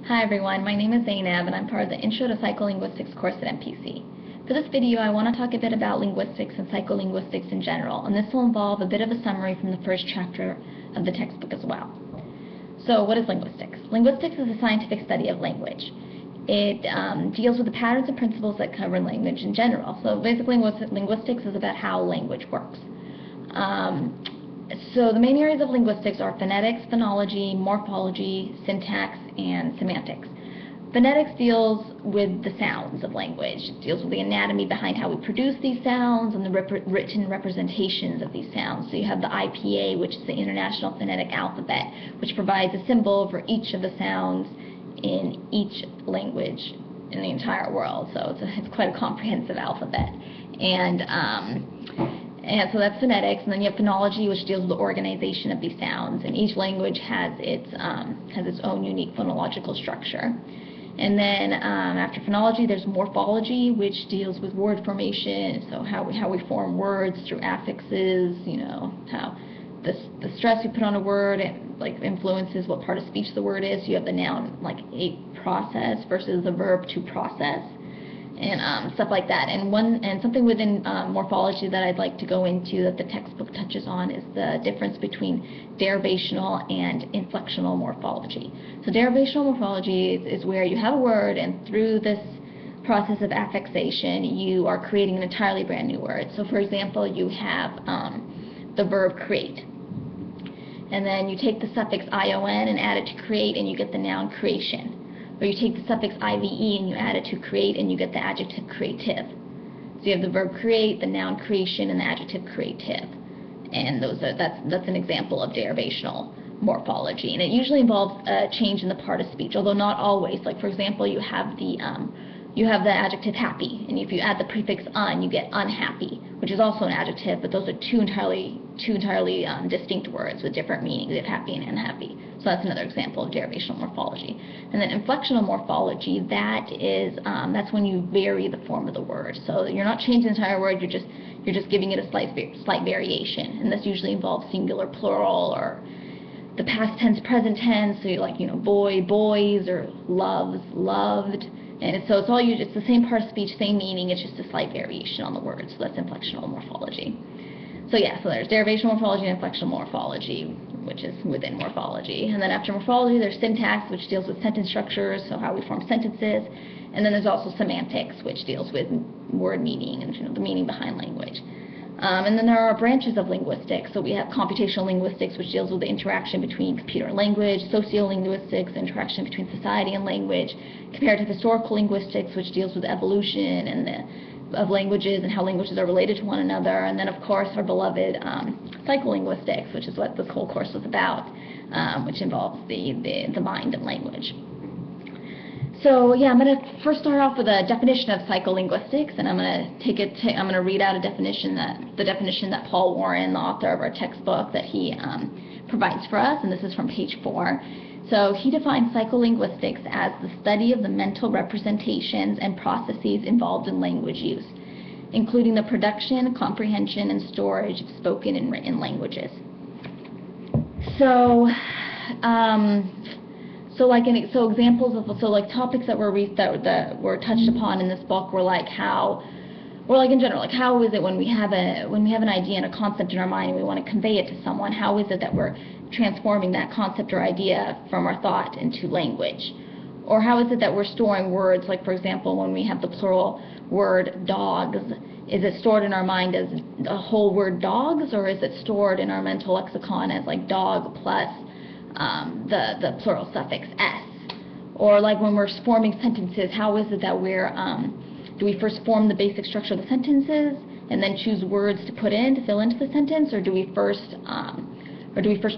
Hi everyone, my name is Zainab and I'm part of the Intro to Psycholinguistics course at MPC. For this video I want to talk a bit about linguistics and psycholinguistics in general, and this will involve a bit of a summary from the first chapter of the textbook as well. So what is linguistics? Linguistics is a scientific study of language. It deals with the patterns and principles that cover language in general. So basically linguistics is about how language works. So the main areas of linguistics are phonetics, phonology, morphology, syntax, and semantics. Phonetics deals with the sounds of language. It deals with the anatomy behind how we produce these sounds and the written representations of these sounds. So you have the IPA, which is the International Phonetic Alphabet, which provides a symbol for each of the sounds in each language in the entire world. So it's quite a comprehensive alphabet. And so that's phonetics, and then you have phonology, which deals with the organization of these sounds, and each language has its own unique phonological structure. And then after phonology, there's morphology, which deals with word formation, so how we form words through affixes, how the stress we put on a word influences what part of speech the word is. So you have the noun a process versus the verb to process, and stuff like that. And something within morphology that I'd like to go into that the textbook touches on is the difference between derivational and inflectional morphology. So derivational morphology is where you have a word, and through this process of affixation you are creating an entirely brand new word. So for example, you have the verb create, and then you take the suffix ion and add it to create, and you get the noun creation. Or you take the suffix ive and you add it to create, and you get the adjective creative. So you have the verb create, the noun creation, and the adjective creative. And that's an example of derivational morphology. And it usually involves a change in the part of speech, although not always. Like for example, you have the adjective happy, and if you add the prefix un, you get unhappy, which is also an adjective, but those are two entirely distinct words with different meanings. You have happy and unhappy. So that's another example of derivational morphology. And then inflectional morphology, that's when you vary the form of the word. So you're not changing the entire word, you're just giving it a slight variation. And this usually involves singular, plural, or the past tense, present tense. So boy, boys, or loves, loved. And so it's the same part of speech, same meaning, it's just a slight variation on the word. So that's inflectional morphology. So there's derivational morphology and inflectional morphology, which is within morphology. And then after morphology, there's syntax, which deals with sentence structures, so how we form sentences. And then there's also semantics, which deals with word meaning and the meaning behind language. And then there are branches of linguistics. So we have computational linguistics, which deals with the interaction between computer and language, sociolinguistics, interaction between society and language, comparative historical linguistics, which deals with evolution of languages and how languages are related to one another, and then of course our beloved psycholinguistics, which is what this whole course was about, which involves the mind and language. So I'm going to first start off with a definition of psycholinguistics, and I'm going to read out the definition that Paul Warren, the author of our textbook, that he provides for us, and this is from page 4. So he defines psycholinguistics as the study of the mental representations and processes involved in language use, including the production, comprehension, and storage of spoken and written languages. So examples of topics that were touched upon in this book were in general, how is it when we have an idea and a concept in our mind and we want to convey it to someone, how is it that we're transforming that concept or idea from our thought into language? Or how is it that we're storing words, like for example, when we have the plural word dogs, is it stored in our mind as a whole word dogs, or is it stored in our mental lexicon as dog plus the plural suffix s? Or when we're forming sentences, how is it that do we first form the basic structure of the sentences and then choose words to put in to fill into the sentence, or do we first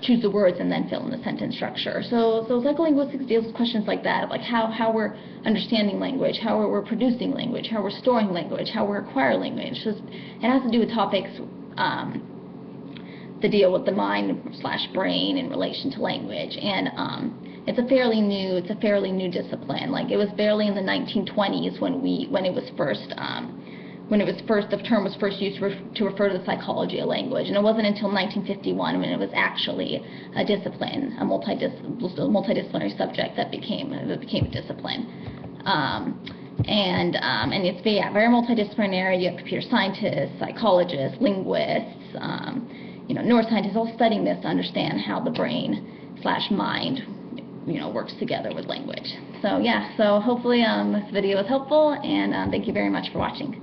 choose the words and then fill in the sentence structure? So psycholinguistics deals with questions like that, of how we're understanding language, how we're producing language, how we're storing language, how we're acquiring language. So it has to do with topics that deal with the mind/brain in relation to language. And it's a fairly new discipline. It was barely in the 1920s when it was first when the term was first used to refer to the psychology of language, and it wasn't until 1951 when it was actually a discipline, a multidisciplinary subject that became a discipline. And it's very multidisciplinary. You have computer scientists, psychologists, linguists, neuroscientists all studying this to understand how the brain/mind, works together with language. So hopefully this video was helpful, and thank you very much for watching.